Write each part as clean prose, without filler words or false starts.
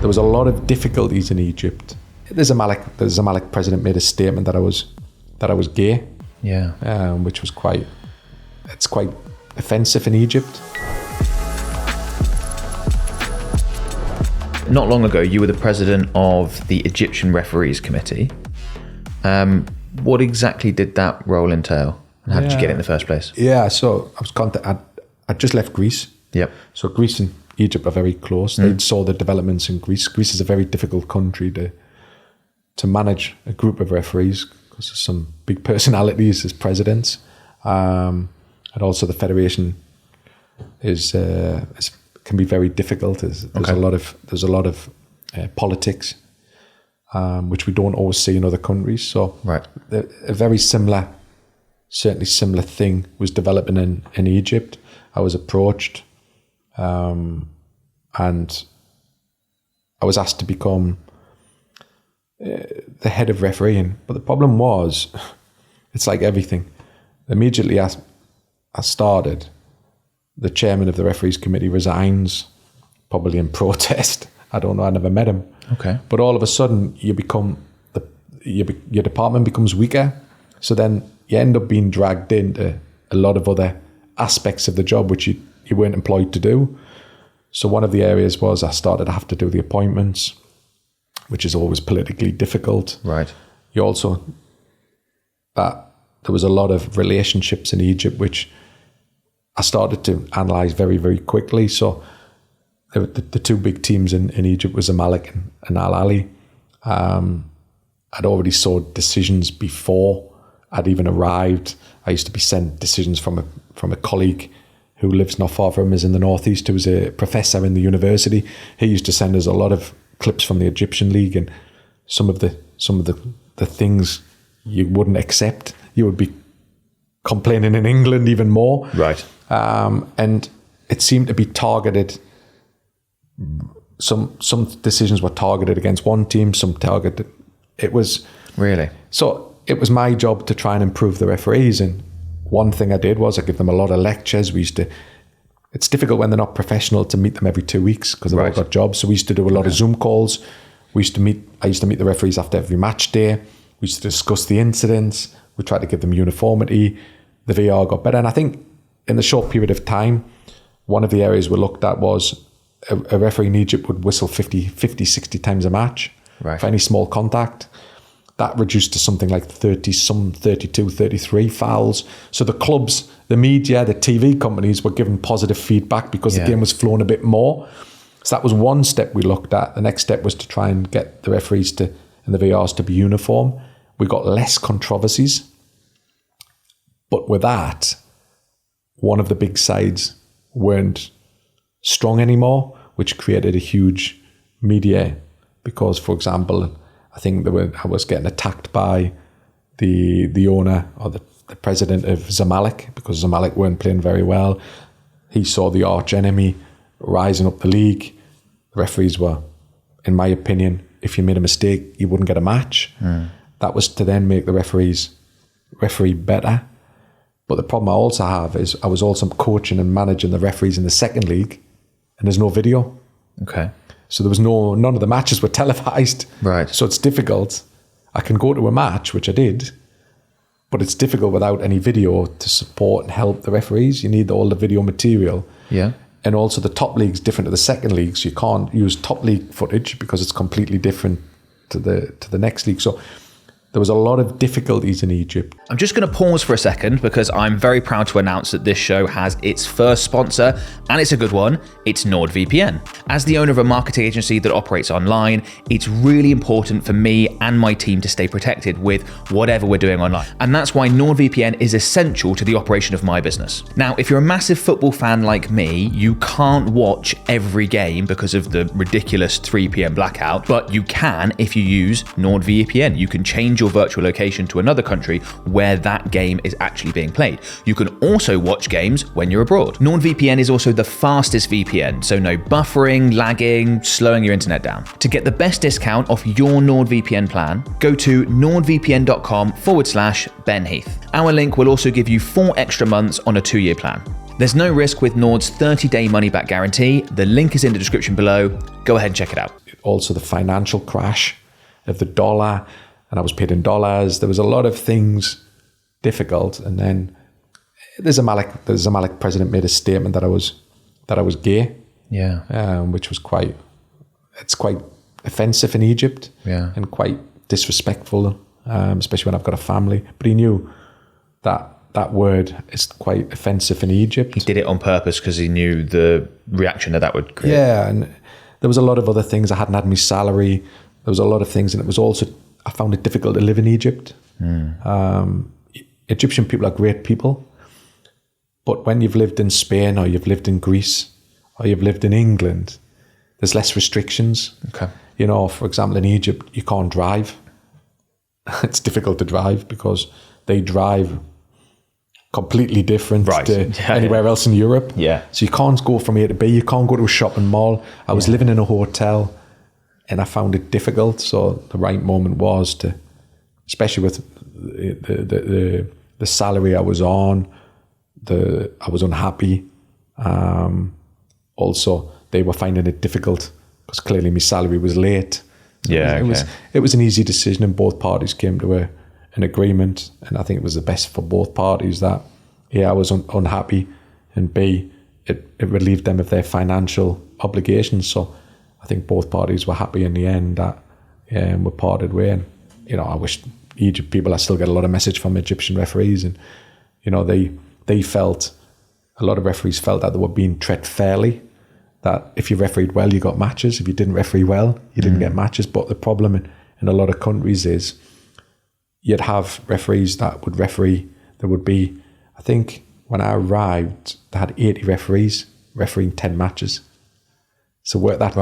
there was a lot of difficulties in Egypt. The Zamalek president made a statement that I was gay. Yeah. Which was quite offensive in Egypt. Not long ago, you were the president of the Egyptian Referees Committee. What exactly did that role entail? And how did you get it in the first place? Yeah, so I was I'd just left Greece. Yep. So Greece and Egypt are very close. They saw the developments in Greece. Greece is a very difficult country to manage a group of referees because there's some big personalities as presidents. And also the federation can be very difficult. There's a lot of politics, which we don't always see in other countries. So right. A very similar thing was developing in Egypt. I was approached, and I was asked to become the head of refereeing. But the problem was, it's like everything. Immediately I started, the chairman of the referees committee resigns, probably in protest. I don't know, I never met him. Okay. But all of a sudden you become your department becomes weaker. So then you end up being dragged into a lot of other aspects of the job which you weren't employed to do. So one of the areas was I started to have to do the appointments, which is always politically difficult. Right. You also, there was a lot of relationships in Egypt, which I started to analyse very, very quickly. So the two big teams in Egypt was Zamalek and Al Ahly. I'd already saw decisions before I'd even arrived. I used to be sent decisions from a colleague who lives not far from us in the northeast, who was a professor in the university. He used to send us a lot of clips from the Egyptian league, and some of the things you wouldn't accept. You would be complaining in England even more. Right. And it seemed to be targeted. Some decisions were targeted against one team, some targeted. It was really. So it was my job to try and improve the referees. And one thing I did was I give them a lot of lectures. It's difficult when they're not professional to meet them every 2 weeks because they've all got jobs. So we used to do a lot of Zoom calls. I used to meet the referees after every match day. We used to discuss the incidents. We tried to give them uniformity. The VR got better. And I think in the short period of time, one of the areas we looked at was a referee in Egypt would whistle 50, 60 times a match for any small contact. That reduced to something like 32, 33 fouls. So the clubs, the media, the TV companies were given positive feedback because the game was flowing a bit more. So that was one step we looked at. The next step was to try and get the referees and the VRs to be uniform. We got less controversies. But with that, one of the big sides weren't strong anymore, which created a huge media because, for example, I think I was getting attacked by the owner or the president of Zamalek because Zamalek weren't playing very well. He saw the arch enemy rising up the league. The referees were, in my opinion, if you made a mistake, you wouldn't get a match. That was to then make the referee better. But the problem I also have is I was also coaching and managing the referees in the second league, and there's no video. Okay. So there was none of the matches were televised. Right. So it's difficult. I can go to a match, which I did, but it's difficult without any video to support and help the referees. You need all the video material. Yeah. And also the top league's different to the second league, so you can't use top league footage because it's completely different to the next league. So there was a lot of difficulties in Egypt. I'm just going to pause for a second because I'm very proud to announce that this show has its first sponsor, and it's a good one. It's NordVPN. As the owner of a marketing agency that operates online, it's really important for me and my team to stay protected with whatever we're doing online. And that's why NordVPN is essential to the operation of my business. Now, if you're a massive football fan like me, you can't watch every game because of the ridiculous 3 p.m. blackout, but you can if you use NordVPN. You can change your virtual location to another country where that game is actually being played. You can also watch games when you're abroad. NordVPN is also the fastest VPN, so no buffering, lagging, slowing your internet down. To get the best discount off your NordVPN plan, go to nordvpn.com/Ben Heath. Our link will also give you 4 extra months on a 2-year plan. There's no risk with Nord's 30-day money-back guarantee. The link is in the description below. Go ahead and check it out. Also, the financial crash of the dollar, and I was paid in dollars. There was a lot of things difficult, and the Zamalek president made a statement that I was gay. Yeah. Which was quite offensive in Egypt. Yeah. And quite disrespectful, especially when I've got a family. But he knew that word is quite offensive in Egypt. He did it on purpose because he knew the reaction that would create. Yeah, and there was a lot of other things. I hadn't had my salary. There was a lot of things, and it was also, I found it difficult to live in Egypt. Egyptian people are great people, but when you've lived in Spain or you've lived in Greece or you've lived in England, there's less restrictions. Okay. You know, for example, in Egypt, you can't drive. It's difficult to drive because they drive completely different to anywhere else in Europe. Yeah. So you can't go from A to B. You can't go to a shopping mall. I was living in a hotel and I found it difficult. So the right moment was to, especially with the salary I was on, I was unhappy. Also, they were finding it difficult because clearly my salary was late. Yeah, it was an easy decision, and both parties came to an agreement, and I think it was the best for both parties that I was unhappy, and B, it relieved them of their financial obligations. So I think both parties were happy in the end that we parted way. And you know, I wish Egypt people, I still get a lot of message from Egyptian referees, and you know, they felt, a lot of referees felt that they were being treated fairly, that if you refereed well, you got matches. If you didn't referee well, you didn't get matches. But the problem in a lot of countries is you'd have referees that would referee. There would be, I think when I arrived, they had 80 referees refereeing 10 matches. So work that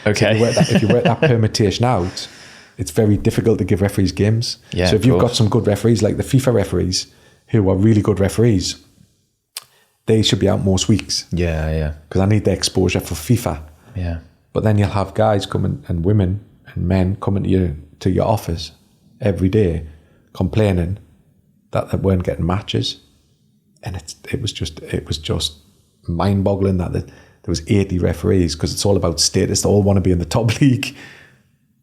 if you work that permutation out, it's very difficult to give referees games. Yeah, so if you've got some good referees, like the FIFA referees, who are really good referees, they should be out most weeks. Yeah. Because I need the exposure for FIFA. Yeah. But then you'll have guys coming, and women and men coming to your office every day complaining that they weren't getting matches. And it was just mind-boggling that there was 80 referees, because it's all about status. They all want to be in the top league.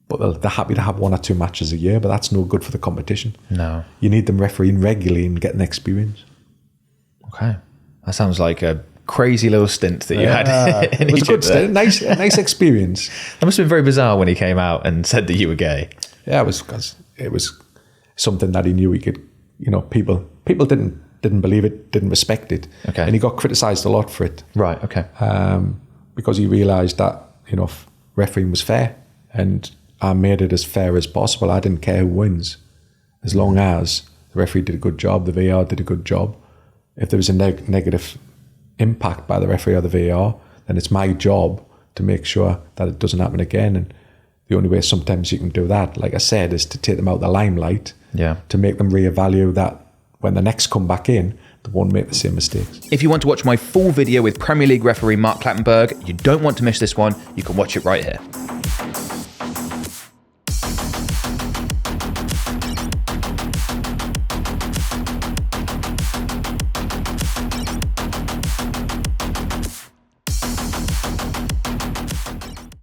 But they're happy to have 1 or 2 matches a year, but that's no good for the competition. No. You need them refereing regularly and getting experience. Okay. That sounds like a crazy little stint that you had in It was Egypt. a good stint, a nice experience. That must have been very bizarre when he came out and said that you were gay. Yeah, it was something that he knew he could, you know, people didn't believe it, didn't respect it. Okay. And he got criticised a lot for it. Right, okay. Because he realised that, you know, refereeing was fair, and I made it as fair as possible. I didn't care who wins, as long as the referee did a good job, the VAR did a good job. If there was a negative impact by the referee or the VAR, then it's my job to make sure that it doesn't happen again. And the only way sometimes you can do that, like I said, is to take them out of the limelight, to make them reevaluate that when the next come back in, they won't make the same mistakes. If you want to watch my full video with Premier League referee Mark Clattenburg, you don't want to miss this one, you can watch it right here.